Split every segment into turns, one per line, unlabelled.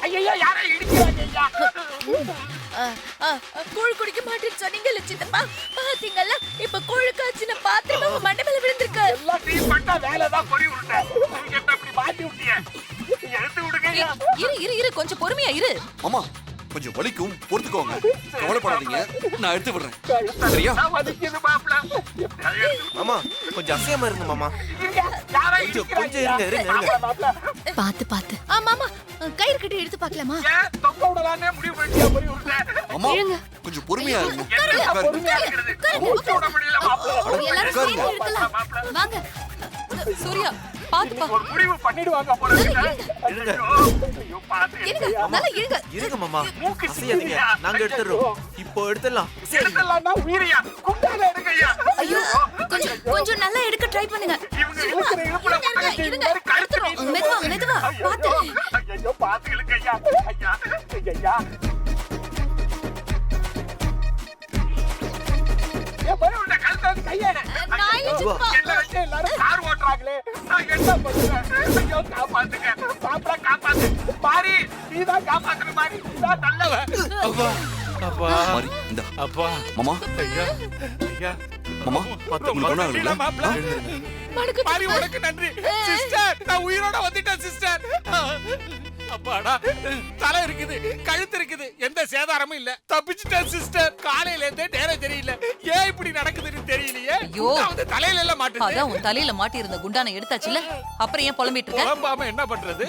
ஐயா யாரை இடிக்கிறாங்க ஐயா?
கூழ் குடிக்க மாட்டேன்னு சொன்னீங்கல்ல சித்தப்பா, பாத்தீங்கல்ல இப்ப கூழ் காய்ச்சின பாத்திரம் உங்க மண்டை மேல விழுந்திருக்கு.
எல்லாம் நீ பண்ண வேலைதான் பொறி விட்ட. நீங்க என்ன இப்படி மாட்டி விட்டீங்க? எடுத்து விடுங்க ஐயா.
இரு கொஞ்சம் பொறுமையா இரு.
அம்மா கொஞ்சம் வலிக்கும், பொறுத்துக்கோங்க. கவலைப்படாதீங்க, நான் எடுத்து விடுறேன். சரியா?
வலிக்குது மாப்ள.
மாமா கொஞ்சம் அசையாம இருங்க மாமா.
யாரை
கொஞ்சம் இருங்க.
பாத்து மாமா கயிறு கட்டி எடுத்து பார்க்கலாமா?
ஏன் தொங்க விடலானே முடிவு பண்ணியா பொறி விட்ட?
அம்மா கொஞ்சம் பொறுமையா இருங்க.
என்ன பொறுமையா இருக்கிறது? மூச்சு விட முடியல மாப்ள.
எல்லாரும் சேர்ந்து எடுக்கலாம். வாங்க சூர்யா, பாத்துப்பா.
ஒரு முடிவு பண்ணிடுவாங்க போல இருக்கு.
இருங்க.
ஐயோ பாத்து.
இருங்க, நல்லா இருங்க.
இருங்க மாமா.
மூக்கு
அசையாதீங்க. நாங்க எடுத்துறோம். இப்போ எடுத்துடலாம்.
எடுத்துடலாம்னா உயிரியா? குண்டால எடுங்க ஐயா.
ஐயோ கொஞ்சம் நல்லா எடுக்க ட்ரை பண்ணுங்க.
இவங்க இழுக்கிற இழுப்புல முட்டை
இருங்க
மாதிரி கழுத்து நீட்டுது.
மெதுவா பாத்து.
ஐயோ பாத்து இழுக்க ஐயா. ஐயா ஐயா. ஏன் பொறி விட்ட கழுத்தை கையேன?
நான் இல்ல சித்தப்பா.
என்ன வச்சு எல்லாரும் கார் ஓட்டுறாங்களே, நான் என்ன பண்ணுவேன்? ஐயோ காப்பாத்துங்க, மாப்பிள காப்பாத்து. மாறி நீதான் காப்பாத்துற மாதிரி, நீதான் நல்லவன்.
அப்பா அப்பா
மாறி இந்த
அப்பா
மாமா
ஐயா ஐயா
மாமா உங்களுக்கு ஒண்ணு ஆகல.
மாறி உனக்கு நன்றி சிஸ்டர். நான் உயிரோட வந்துட்டேன் சிஸ்டர். அப்பாடா, தலை இருக்குது, கழுத்து இருக்குது, எந்த சேதாரமும் இல்ல. தப்பிச்சிட்டேன் சிஸ்டர். காலையில இருந்தே நேரம் தெரியல. ஏன் இப்படி நடக்குதுன்னு தெரியலையே.
ஐயோ.
வந்து தலையில எல்லாம் மாட்டுது.
அதான் உன் தலையில மாட்டி இருந்த குண்டானை எடுத்தாச்சுல, அப்புறம் ஏன் புலம்பிட்டு இருக்க?
புலம்பாம என்ன பண்றது?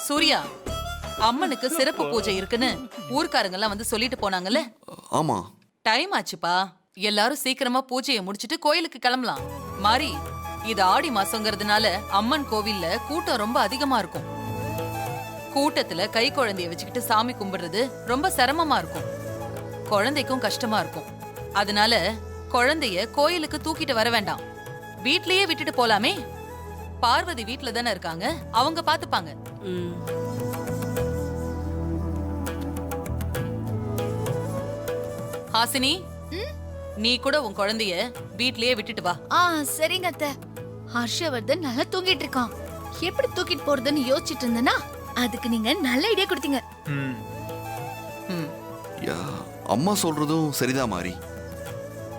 சூர்யா, அம்மனுக்கு சிறப்பு பூஜை இருக்குன்னு ஊர்க்காரங்க எல்லாம் வந்து சொல்லிட்டு போனாங்கல்ல.
ஆமா
டைம் ஆச்சுப்பா. எல்லாரும் சீக்கிரமா பூஜையை முடிச்சிட்டு கோயிலுக்கு கிளம்பலாம். மாறி, இது ஆடி மாசங்கிறதுனால அம்மன் கோவில்ல கூட்டம் ரொம்ப அதிகமா இருக்கும். கூட்டத்துல கை குழந்தைய வச்சுக்கிட்டு சாமி கும்பிடுறது ரொம்ப சிரமமா இருக்கும். குழந்தைக்கும் கஷ்டமா இருக்கும். அதனால குழந்தைய கோயிலுக்கு தூக்கிட்டு வர வேண்டாம், வீட்லயே விட்டுட்டு போலாமே. பார்வதி வீட்ல தானே இருக்காங்க, அவங்க பாத்துப்பாங்க. ஹாசினி, நீ கூட உன் குழந்தைய வீட்லயே விட்டுட்டு வா.
சரிங்க அத்தை. ஹர்ஷவர்தன் நல்லா தூங்கிட்டு இருக்கான். எப்படி தூக்கிட்டு போறதுன்னு யோசிச்சுட்டு இருந்தேனா, அதுக்கு நீங்க நல்ல ஐடியா கொடுத்தீங்க.
ம்.
யா அம்மா சொல்றதும் சரிதான் மாறி.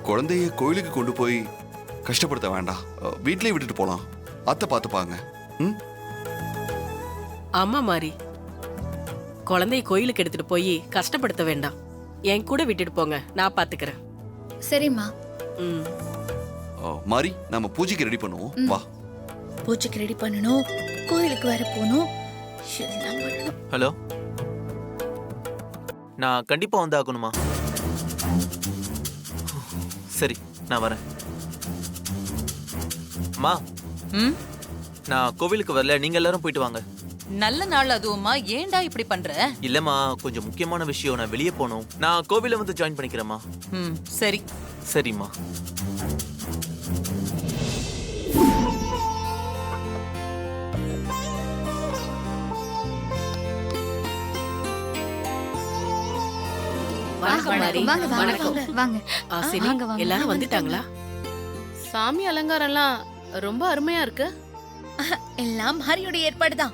குழந்தைய கோயிலுக்கு கொண்டு போய் கஷ்டப்படுத்த வேண்டாம், வீட்லயே விட்டுட்டு போலாம். அத்தை பார்த்துப்பாங்க. ம்
ஆமா மாறி, குழந்தைய கோயிலுக்கு எடுத்துட்டு போய் கஷ்டப்படுத்த வேண்டாம். என் கூட விட்டுட்டு போங்க, நான் பாத்துக்கிறேன்.
சரிம்மா.
மாறி நம்ம பூஜைக்கு ரெடி பண்ணுவோம். வா.
பூஜைக்கு ரெடி பண்ணணும், கோயிலுக்கு வர போகணும், எல்லாம் பண்ணணும்.
ஹலோ, நான் கண்டிப்பா வந்து ஆகணுமா? சரி, நான் வரேன். அம்மா,
ம்,
நான் கோவிலுக்கு வரல, நீங்க எல்லாரும் போயிட்டு வாங்க.
நல்ல நாள் அதுவுமா, ஏன்டா இப்படி பண்ற?
இல்லம்மா, கொஞ்சம் முக்கியமான விஷயம், நான் வெளியே போகணும். நான் கோவில வந்து ஜாயின் பண்ணிக்கிறேம்மா.
ம், சரி.
சரிம்மா.
வணக்கம் மாறி.
வாங்க வாங்க வாங்க.
சரி,
வாங்க, வாங்க.
எல்லாரும் வந்துட்டாங்களா? சாமி அலங்காரம்லாம் ரொம்ப அருமையா இருக்கு.
எல்லாம் ஹரியோட ஏற்பாடுதான்.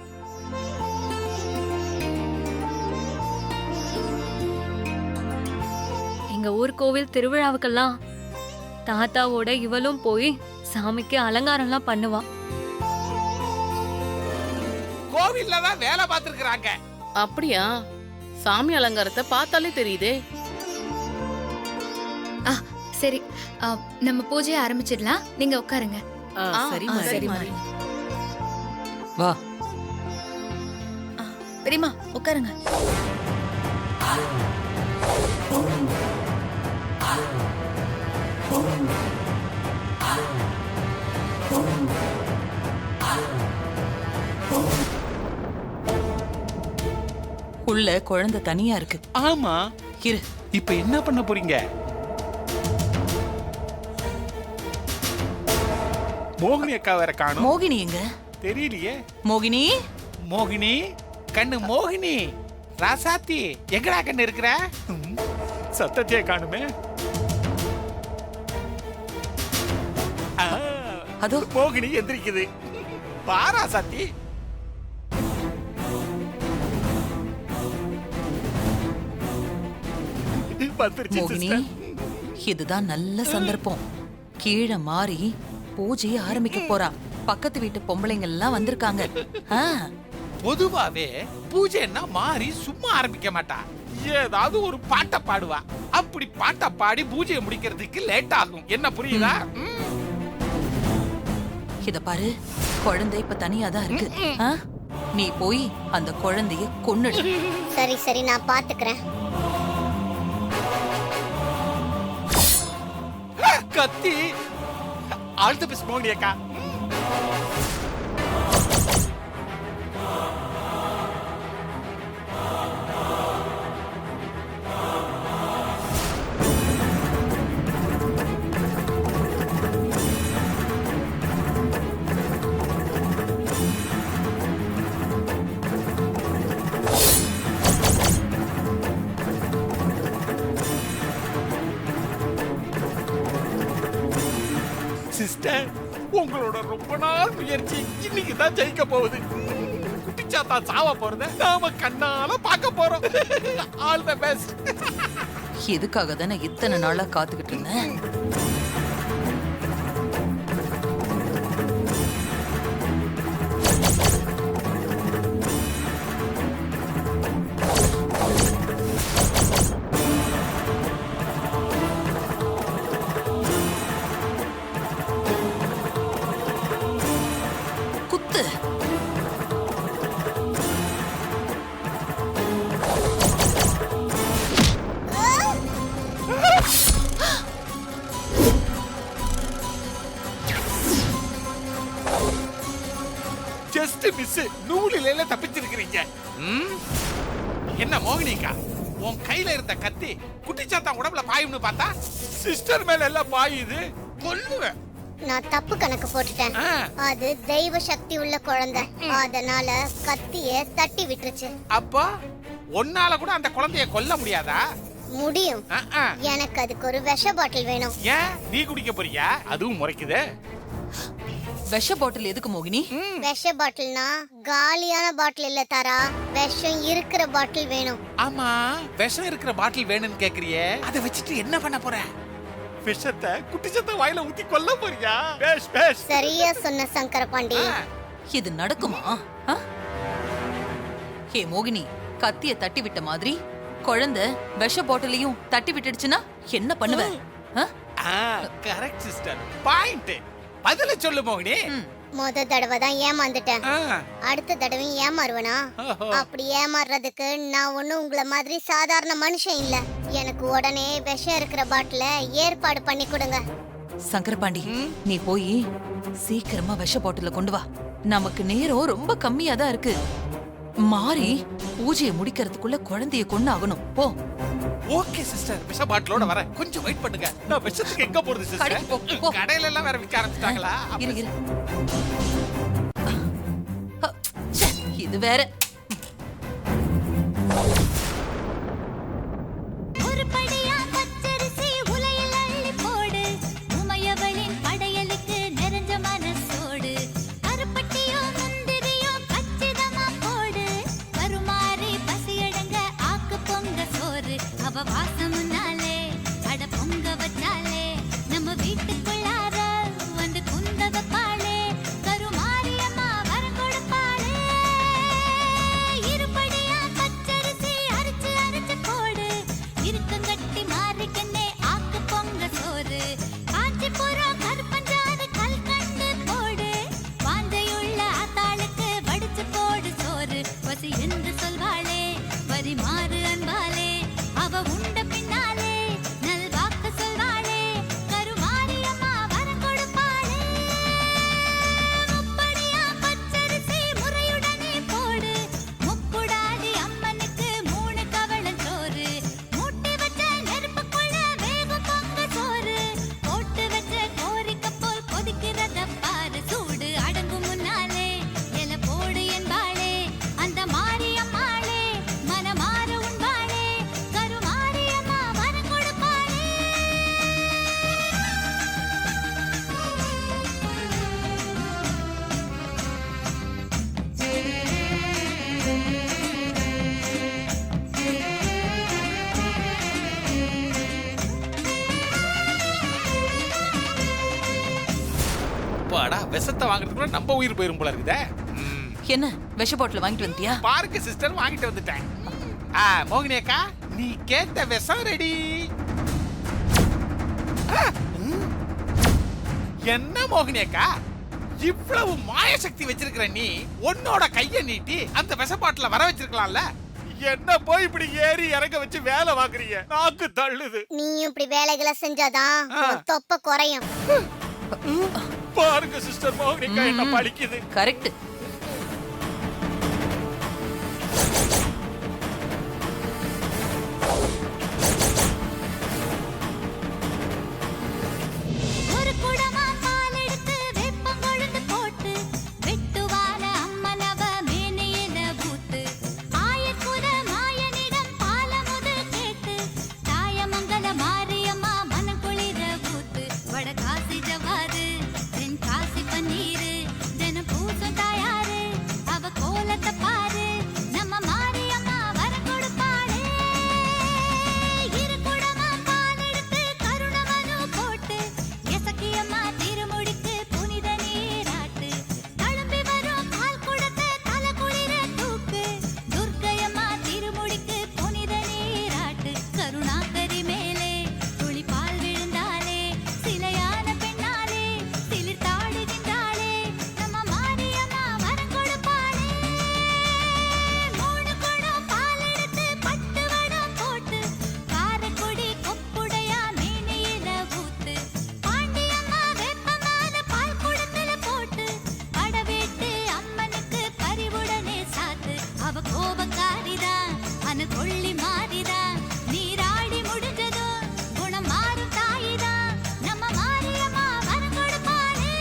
எங்க ஊர் கோவில் திருவிழாவுக்கெல்லாம் தாத்தாவோட இவளும் போய் சாமிக்கு அலங்காரம்லாம் பண்ணுவா.
கோவில்ல தான் வேலை பார்த்திருக்காங்க.
அப்படியா? சாமி அலங்காரத்தை பார்த்தாலே தெரியுதே.
சரி, நம்ம பூஜையை ஆரம்பிச்சிடலாம். நீங்க உட்காருங்க.
சரி
சரி
மாறி.
வா.
பெரியம்மா உட்காருங்க.
உள்ள குழந்தை தனியா இருக்கு.
ஆமா,
இரு.
இப்ப என்ன பண்ண போறீங்க? மோகினி அக்கா வேற காணோம்.
மோகினி எங்க?
தெரியலையே.
மோகினி,
மோகினி கண்ணு, மோகினி ராசாத்தி எங்கடா கண்ணு இருக்கிற? சத்தத்தையே காணுமே.
அதோ
மோகினி எந்திரிக்குது. பாரா சாத்தி. வந்துருச்சு
மோகினி
சிஸ்டர்.
இதுதான் நல்ல சந்தர்ப்பம். கீழே மாறி பூஜையை ஆரம்பிக்க போறா. பக்கத்து வீட்டு பொம்பளைங்க எல்லாம் வந்திருக்காங்க. ஆ,
பொதுவாவே பூஜைன்னா மாறி சும்மா ஆரம்பிக்க மாட்டா, ஏதாவது ஒரு பாட்டை பாடுவா. அப்படி பாட்டை பாடி பூஜையை முடிக்கிறதுக்கு லேட் ஆகும். என்ன புரியுதா?
இத பாரு, குழந்தை இப்ப தனியா தான் இருக்கு. ஆ, நீ போய் அந்த குழந்தைய கொன்னுடு.
சரி சரி, நான் பாத்துக்கிறேன்.
கத்தி ஆல் தி பெஸ்ட் மோகினி அக்கா. சிஸ்டர், உங்களோட ரொம்ப நாள் முயற்சி இன்னைக்கு தான் ஜெயிக்க போகுது. குட்டிச்சாத்தா சாவ போறத நாம கண்ணால பார்க்க போறோம். All the best.
எதுக்காக தானே இத்தனை நாளா காத்துக்கிட்டு இருந்தேன். குத்து.
Just miss. நூலில தப்பிச்சிருக்கீங்க. என்ன மோகினிக்கா, உன் கையில இருந்த கத்தி குட்டிச்சாத்தா உடம்புல பாயும்னு பார்த்தா சிஸ்டர் மேல எல்லாம் பாயுது. கொல்லுவேன்.
நான் தப்பு கணக்கு போட்டுட்டேன். அது தெய்வ சக்தி உள்ள குழந்தை, அதனால கத்திய தட்டி விட்டுருச்சு.
அப்போ ஒன்னால கூட அந்த குழந்தைய கொல்ல முடியாதா?
முடியும். எனக்கு அதுக்கு ஒரு விஷ பாட்டில் வேணும்.
ஏன் நீ குடிக்க போறியா? அதுவும் முறைக்குது.
விஷ பாட்டில் எதுக்கு மோகினி?
விஷ பாட்டில்னா காலியான பாட்டில் இல்ல தாரா, விஷம் இருக்கிற பாட்டில் வேணும்.
ஆமா, விஷம் இருக்கிற பாட்டில் வேணும்னு கேக்குறியே, அதை வச்சுட்டு என்ன பண்ண போற? விஷத்தை குட்டிச்சத்தை வாயில ஊத்தி கொல்ல போறியா? பேஷ் பேஷ்.
சரியா சொன்ன சங்கர பாண்டி.
இது நடக்குமா? ஆ? ஹே மோகினி, கத்திய தட்டி விட்ட மாதிரி குழந்தை விஷ பாட்டிலையும் தட்டி விட்டுடுச்சுன்னா என்ன பண்ணுவ?
Correct sister, point. பதில சொல்லு மோகினி.
முத தடவை தான் ஏமாந்துட்டேன், அடுத்த தடவை ஏமாறுவனா? அப்படி ஏமாறுறதுக்கு நான் ஒண்ணும் உங்களை மாதிரி சாதாரண மனுஷன் இல்ல. எனக்கு உடனே விஷம் இருக்கிற பாட்டில ஏற்பாடு பண்ணி கொடுங்க.
சங்கரபாண்டி, நீ போய் சீக்கிரமா விஷ பாட்டில கொண்டு வா. நமக்கு நேரம் ரொம்ப கம்மியா தான் இருக்கு. மாறி பூஜையை முடிக்கிறதுக்குள்ள குழந்தைய கொண்டு ஆகணும். போ.
ஓகே சிஸ்டர், விஷ பாட்டிலோட வரேன். கொஞ்சம் வெயிட் பண்ணுங்க. நான் விஷத்துக்கு எங்க போறது சிஸ்டர்?
கடைக்கு போ, போ.
கடையில எல்லாம் வேற விக்க ஆரம்பிச்சிட்டாங்களா?
இரு இரு. ச்சே, இது வேற.
ஒரு படியா பச்சரிசி உலையில் அள்ளி போடு, உமையவளின் படையலுக்கு நிறைஞ்ச மனசோடு. கருப்பட்டியோ முந்திரியோ கச்சிதமா போடு, கருமாறி பசியடங்க ஆக்கு பொங்க சோறு. அவ வாசமுன்னாலே அட பொங்க வச்சாலே நம்ம வீட்டுக்குள்ளார வந்து குந்த வைப்பாளே. கருமாரியம்மா வரம் கொடுப்பாளே.
விஷத்தை வாங்குறதுக்குள்ள நம்ம உயிர் போயிரும் போல இருக்குதே.
என்ன விஷ பாட்டில் வாங்கிட்டு வந்துட்டியா?
பாருங்க சிஸ்டர், வாங்கிட்டு வந்துட்டேன். மோகினி அக்கா, நீ கேட்ட விஷம் ரெடி. என்ன மோகினி அக்கா, இவ்வளவு மாய சக்தி வச்சிருக்கிற நீ உன்னோட கைய நீட்டி அந்த விஷ பாட்டில வர வச்சிருக்கலாம்ல. என்ன போய் இப்படி ஏறி இறங்க வச்சு வேலை வாங்குறீங்க? நாக்கு தள்ளுது.
நீயும் இப்படி வேலைகளை செஞ்சாதான் உன் தொப்பை குறையும்.
பாருங்க சிஸ்டர், மோகினி அக்கா என்ன பழிக்குது.
கரெக்ட்.
ஒரு குடமா பால் எடுத்து வேப்பங்கொழுந்து போட்டு வெட்டுவான அம்மனவ மேனையில பூத்து ஆயக்குற மாயனிடம் பாலமுது கேட்டு தாயமங்கல மாரியம்மா மனக்குளிர பூத்து வடகாசி ஜவாது தென்காசி பன்னீரு தினம் பூசும் தாயாரு அவ கோலத்தை பாரு நம்ம மாரியம்மா வர கொடுப்பாளே. இரு குடமா பால் எடுத்து கருணமனு போட்டு எசக்கியம்மா திருமுடிக்கு புனித நீராட்டு தழும்பி வரும் பால் குடத்தை தலை குளிர தூக்கு துர்க்கையம்மா திருமுடிக்கு புனித நீராட்டு கருணாகரி மேலே துளி பால் விழுந்தாலே சிலையான பெண்ணாலே சிலிர் தாடுகின்றாளே நம்ம மாரியம்மா வரம் கொடுப்பாளே. மூணு குடம் பால் எடுத்து பட்டு வடம் போட்டு காரக்குடி கொப்புடையா மேனையில ஊத்து பாண்டியம்மா வேப்பமால பால் குடத்துல போட்டு படவேட்டு அம்மனுக்கு பரிவுடனே சாத்து அவ கோபக்காரிதான் அனு கொள்ளி மாறிதான் நீராடி முடிஞ்சதும் குணம் மாறும் தாயிதான் நம்ம மாரியம்மா வரம் கொடுப்பாளே.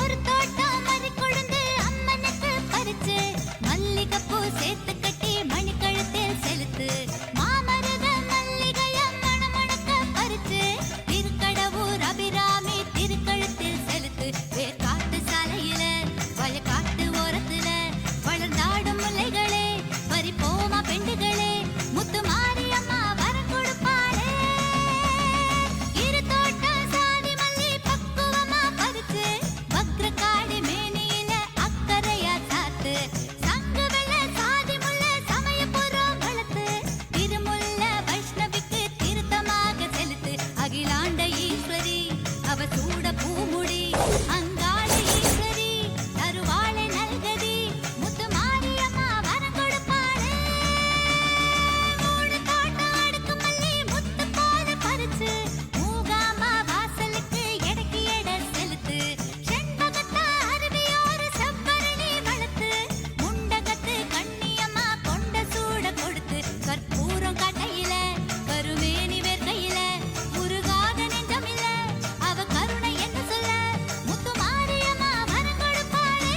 ஒரு தோட்டம் மறி கொழுந்து அம்மனுக்கு பறிச்சு மல்லிகைப்பூ சேர்த்து கட்டி மணிக்கழுத்தில் செலுத்து மாமருத மல்லிகைய மணமணக்க பறிச்சு திருக்கடவூர் அபிராமி திருக்கழுத்தில் செலுத்து வேர்காட்டு சாலையில வயக்காட்டு ஓரத்துல வளர்ந்தாடும் முல்லைகளே பறிப்போமா பெண்டுகளே முத்து மாரியம்மா வரம் கொடுப்பாளே. இரு தோட்டம் சாதி மல்லி பக்குவமா பறிச்சு வக்ரகாளி மேனியில அக்கறையா சாத்து சங்கு வெள்ள சாதி முல்ல சமயபுரம் வளர்த்து திருமுல்ல வைஷ்ணவிக்கு திருத்தமாக செலுத்து அகிலாண்ட ஈஸ்வரி அவ சூட பூமுடி அங்காள ஈஸ்வரி தருவாளை நல்கதி முத்து மாரியம்மா வரம் கொடுப்பாளே. மூணு தோட்டம் அடுக்கு மல்லி முத்து போல பறிச்சு மூகாமா வாசலுக்கு எடைக்கு எடை செலுத்து செண்பகத்தா அருவியோர செவ்வரணி வளர்த்து முண்டகத்து கண்ணியம்மா கொண்ட சூட கொடுத்து கற்பூரம் கட்டையில கருமேனி வேர்க்கையில உருகாத நெஞ்சமில்ல அவ கருணை என்ன சொல்ல முத்து மாரியம்மா வரம் கொடுப்பாளே.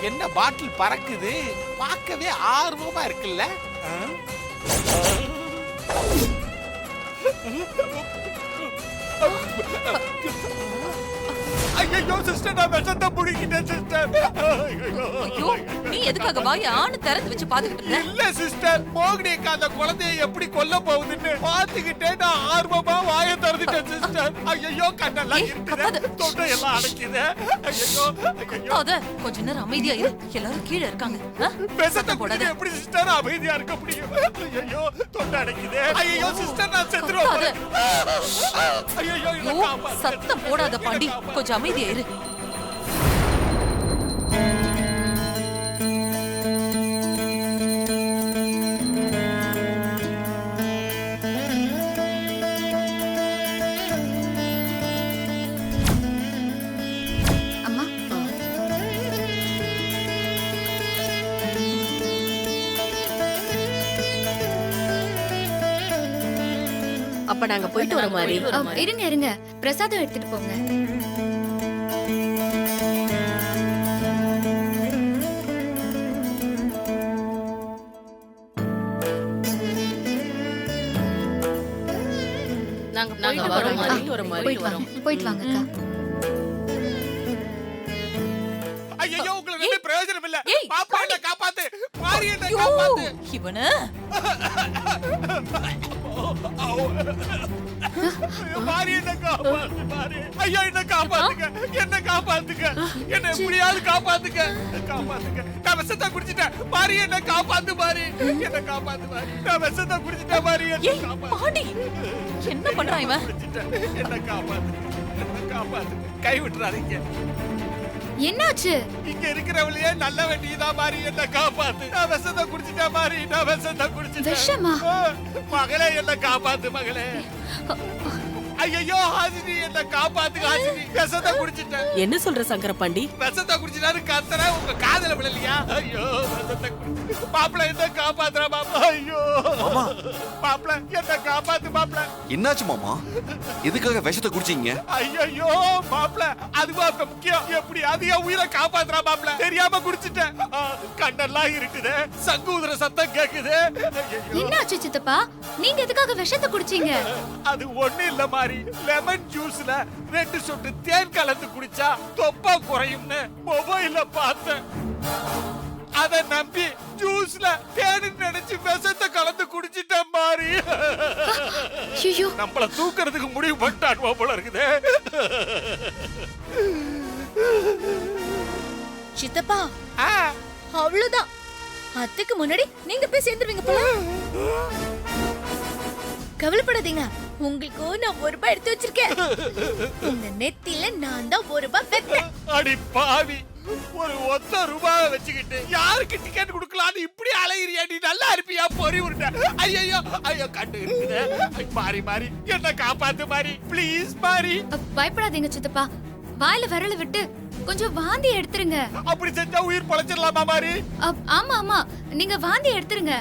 என்ன பாட்டில் பறக்குது, பார்க்கவே ஆர்வமா இருக்குல்ல. ஐயோ சிஸ்டர், நான் விஷத்தை புடிக்கிட்டேன் சிஸ்டர்.
ஐயோ, நீ எதுக்காக வாயை ஆணு திறந்து வச்சு பாத்துக்கிட்டு இருந்த?
இல்ல சிஸ்டர், மோகினி அக்கா அந்த குழந்தையை எப்படி கொல்ல போகுதுன்னு பாத்துக்கிட்டே நான் ஆர்வமா வாயை திறந்துட்டேன் சிஸ்டர். ஐயோ கண்ணெல்லாம்
ஏய்,
இருக்குது,
கத்தாத.
தொண்டை எல்லாம் அடைக்குது. ஐயோ ஐயோ,
அத கொஞ்ச நேரம் அமைதியா இரு. எல்லாரும் கீழே இருக்காங்க.
விஷத்தை
சத்தம் போடாத.
குடிக்க எப்படி சிஸ்டர் அமைதியா இருக்க முடியும்? ஐயோ தொண்டை அடைக்குது. ஐயோ சிஸ்டர், நான்
கத்தாத.
செத்துருவேன். ஐயோ
ஐயோ,
என்ன காப்பாத்து.
சத்தம் போடாத பாண்டி. கொஞ்சம் அமைதியா இரு.
அம்மா
அப்ப நாங்க போயிட்டு வரோம் மாதிரி.
இருங்க இருங்க, பிரசாதம் எடுத்துட்டு போங்க.
நாங்க வரோம் மாதிரி.
போயிட்டு வாங்க அக்கா.
ஐயோ உங்களுக்கு என்ன பிரயோஜனம் இல்ல.
ஏய்,
பாப்பா என்ன காப்பாத்து, மாரி என்ன காப்பாத்து.
இவன
மாரி என்ன காப்பாத்து, மாரி. ஐயோ என்ன காப்பாத்துங்க, என்ன காப்பாத்துங்க, என்ன எப்படியாவது காப்பாத்துங்க, காப்பாத்துங்க. நான் விஷத்தை குடிச்சிட்டேன், மாரி என்ன காப்பாத்து, மாரி என்ன காப்பாத்து, மாரி. நான் விஷத்தை குடிச்சிட்டேன், மாரி என்ன
ஏய்
காப்பாத்து.
பாண்டி, என்ன பண்றான் இவன்?
குடிச்சிட்டேன், என்ன காப்பாத்து, என்ன காப்பாத்து. கை விட்டுறாதீங்க.
என்னாச்சு?
இங்க இருக்கிறவளையே நல்ல வேண்டியதா மாறி என்ன காப்பாத்து. நான் விஷத்தை குடிச்சிட்டேன் மாறி, நான் விஷத்தை குடிச்சிட்டேன்.
விஷமா?
மகளே என்ன காப்பாத்து, மகளே. ஐயோ ஹாசினி என்ன காப்பாத்து, ஹாசினி. விஷத்தை குடிச்சிட்டேன்.
என்ன சொல்ற சங்கரபாண்டி?
விஷத்தை குடிச்சிட்டாரு கத்துற, உங்க காதுல விழலையா? ஐயோ விஷத்தை மாப்பிள என்ன காப்பாத்துறா மாப்பிள. ஐயோ மாப்பிள என்ன காப்பாத்து மாப்பிள.
என்னாச்சு மாமா? எதுக்காக விஷத்தை குடிச்சீங்க?
ஐயோ மாப்பிள, அதுவா இப்ப முக்கியம். எப்படி அது என் உயிரை காப்பாத்துறா மாப்பிள. தெரியாம குடிச்சிட்டேன். கண்ணெல்லாம் இருக்குது, சங்கூதுற சத்தம் கேக்குது.
என்னாச்சு சித்தப்பா? நீங்க எதுக்காக விஷத்தை குடிச்சீங்க?
அது ஒண்ணு இல்ல மாறி, லெமன் ஜூஸ்ல 2 சொட்டு தேன் கலந்து குடிச்சா தொப்பா குறையும்னு மொபைல்ல பார்த்தேன். அத நம்பி ஜூஸ்ல தேன் நினைச்சு விஷத்தை கலந்து குடிச்சிட்டேன் மாறி.
ஐயோ,
நம்மள தூக்குறதுக்கு முடிவு பண்ணிட்டான் போல இருக்குது.
சித்தப்பா அவ்வளவுதான். அத்தைக்கு முன்னாடி நீங்க போய் சேர்ந்துருவீங்க போல. கவலைப்படாதீங்க, உங்களுக்கு நான் 1 ரூபாய் எடுத்து வச்சிருக்கேன். உங்க நெத்தில நான் தான் 1 ரூபாய் வைப்பேன்.
அடி பாவி, ஒரு ஒத்த ரூபாய் வச்சுக்கிட்டு யாருக்கு டிக்கெட் கொடுக்கலான்னு இப்படி அலையிறியா? நீ நல்லா இருப்பியா? பொறி உருட்ட. ஐயோ ஐயோ கண்டு இருக்குது. மாறி மாறி என்ன காப்பாத்து மாறி, ப்ளீஸ் மாறி.
பயப்படாதீங்க சித்தப்பா, வாயில விரல விட்டு கொஞ்சம் வாந்தி எடுத்துருங்க.
அப்படி செஞ்சா உயிர் பொழைச்சிடலாமா மாறி?
ஆமா ஆமா, நீங்க வாந்தி எடுத்துருங்க.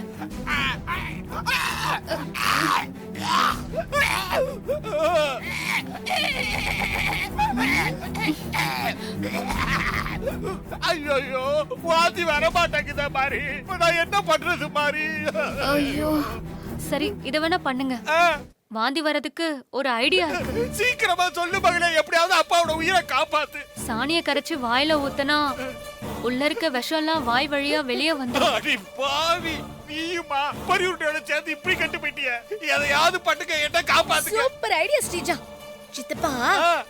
ஐயோ வாந்தி வர மாட்டேங்குதா மாறி. நான் என்ன பண்றது மாறி?
ஐயோ, சரி இத வேணா பண்ணுங்க. வாந்தி வரதுக்கு ஒரு ஐடியா இருக்கு.
சீக்கிரமா சொல்லு மகளே, எப்படியாவது அப்பாவோட உயிரை காப்பாத்து.
சாணிய கரைச்சு வாயில ஊத்தனா உள்ள இருக்க விஷம் எல்லாம் வாய் வழியா வெளியே வந்துடும்.
அடி பாவி, நீயுமா பரிவுரையோட சேர்ந்து இப்படி கட்டு போயிட்டிய. எதையாவது பண்ணுங்க, என்ன காப்பாத்துங்க.
Super idea Sreeja. சித்தப்பா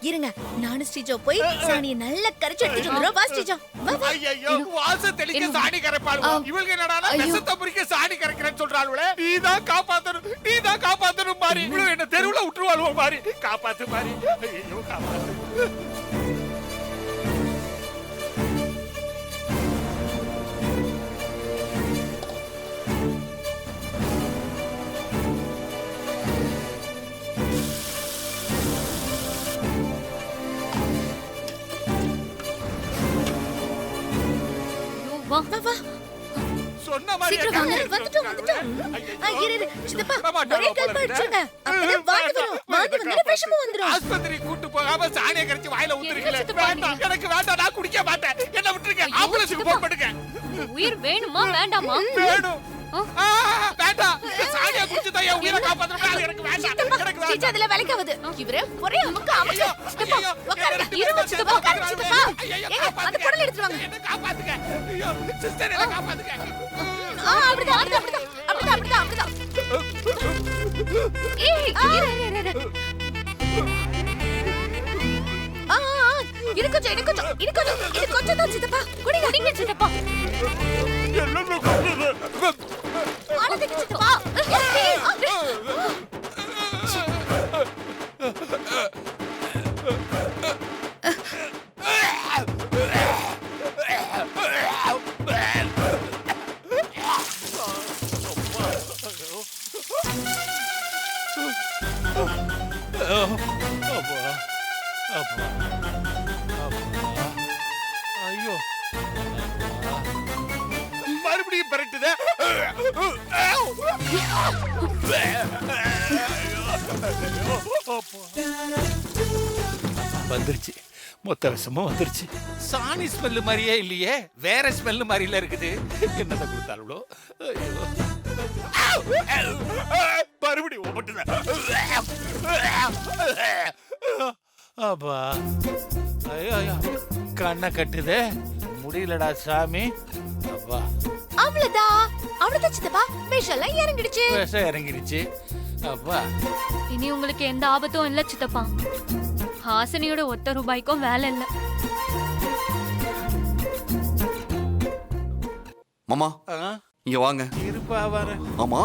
இருங்க, நானும் ஸ்ரீஜா போய் சாணியை நல்லா கரைச்சு எடுத்துட்டு வந்துறோம். வா ஸ்ரீஜா, வா வா.
ஐயோ வாச தெளிக்க சாணி கரைப்பாளுவா. இவங்க என்னடா விஷத்தை புரிக்க சாணி கரைக்கிறேன்னு சொல்றாளுவே. நீதான் காப்பாத்தணும், நீதான் காப்பாத்தணும் மாறி. இவ்வளவு என்ன தெருவுல விட்டுருவாளுவோ மாறி. காப்பாத்து மாறி, ஐயோ காப்பாத்து.
வா
வா வா,
சொன்ன மாதிரி
சீக்கிரம் வாங்க. வந்துட்டோம். இரு சித்தப்பா, ஒரே கல்பா அடிச்சுங்க. அப்பதான் வாந்தி வரும். வாந்தி வந்தா விஷமும் வந்துரும்.
ஆஸ்பத்திரி கூட்டு போகாம சாணியை கரைச்சு வாயில ஊத்துறீங்களே. வேண்டாம், எனக்கு வேண்டாம், நான் குடிக்க மாட்டேன். என்ன விட்டுருங்க, ஆம்புலன்ஸ்க்கு போன் பண்ணுங்க.
உயிர் வேணுமா வேண்டாமா?
வேணும். வேண்டாம், சாணியை குடிச்சுதான் என் உயிரை காப்பாத்தணும். எனக்கு வேண்டாம், எனக்கு
ஸ்ரீஜா
வேண்டாம்.
அதுல வேலைக்காவது. இவரே ஒரே அமுக்கு அமுக்கு. சித்தப்பா உட்காருங்க. இருங்க சித்தப்பா, உட்காருங்க சித்தப்பா. ஏங்க, அந்த குடல் எடுத்துட்டு வாங்க.
என்ன காப்பாத்துங்க. ஐயோ சிஸ்டர், என்ன காப்பாத்துங்க.
அப்படிதான் அப்படிதான். ஏய், இரு. இது கொஞ்சம் தான் சித்தப்பா. குடிங்க சித்தப்பா.
என்ன பண்றது?
அழகுங்க சித்தப்பா.
ஐயோ மறுபடியும் பரட்டுதே. வந்துருச்சு, மொத்த விஷமும் வந்துருச்சு. சாணி ஸ்மெல்லு மாதிரியே இல்லையே, வேற ஸ்மெல்லு மாதிரில இருக்குது. என்னத்தை கொடுத்தாலும் மறுபடியும் ஓட்டுதான். அப்பா ஐயோ கண்ணை கட்டுதே, முடியலடா சாமி. அப்பா
அவ்வளவுதான் அவ்வளவுதான் சித்தப்பா, விஷெல்லாம் இறங்கிடுச்சு.
விஷம் இறங்கிடுச்சு. அப்பா
இனி உங்களுக்கு எந்த ஆபத்தும் இல்ல சித்தப்பா. ஹாசினியோட ஒத்த ரூபாய்க்கும் வேலை இல்ல.
மாமா இங்க வாங்க.
இருப்பா வரேன்.
ஆமா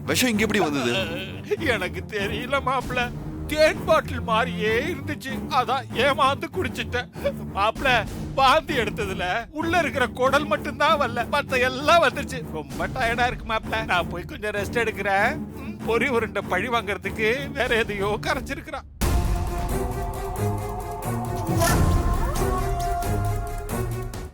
விஷம் இங்க எப்படி வந்தது?
எனக்கு தெரியல மாப்பிள, தேன் பாட்டில் மாதிரியே இருந்துச்சு, அதான் ஏமாந்து குடிச்சிட்டேன். மாப்பிள பாந்தி எடுத்ததுல உள்ள இருக்கிற குடல் மட்டும்தான் வரல, மத்த எல்லாம் வந்துருச்சு. ரொம்ப டயர்டா இருக்கு மாப்பிள, நான் போய் கொஞ்சம் ரெஸ்ட் எடுக்கிறேன். பொறி உருண்டை பழி வாங்கறதுக்கு வேற எதையோ கரைச்சிருக்கிறான்.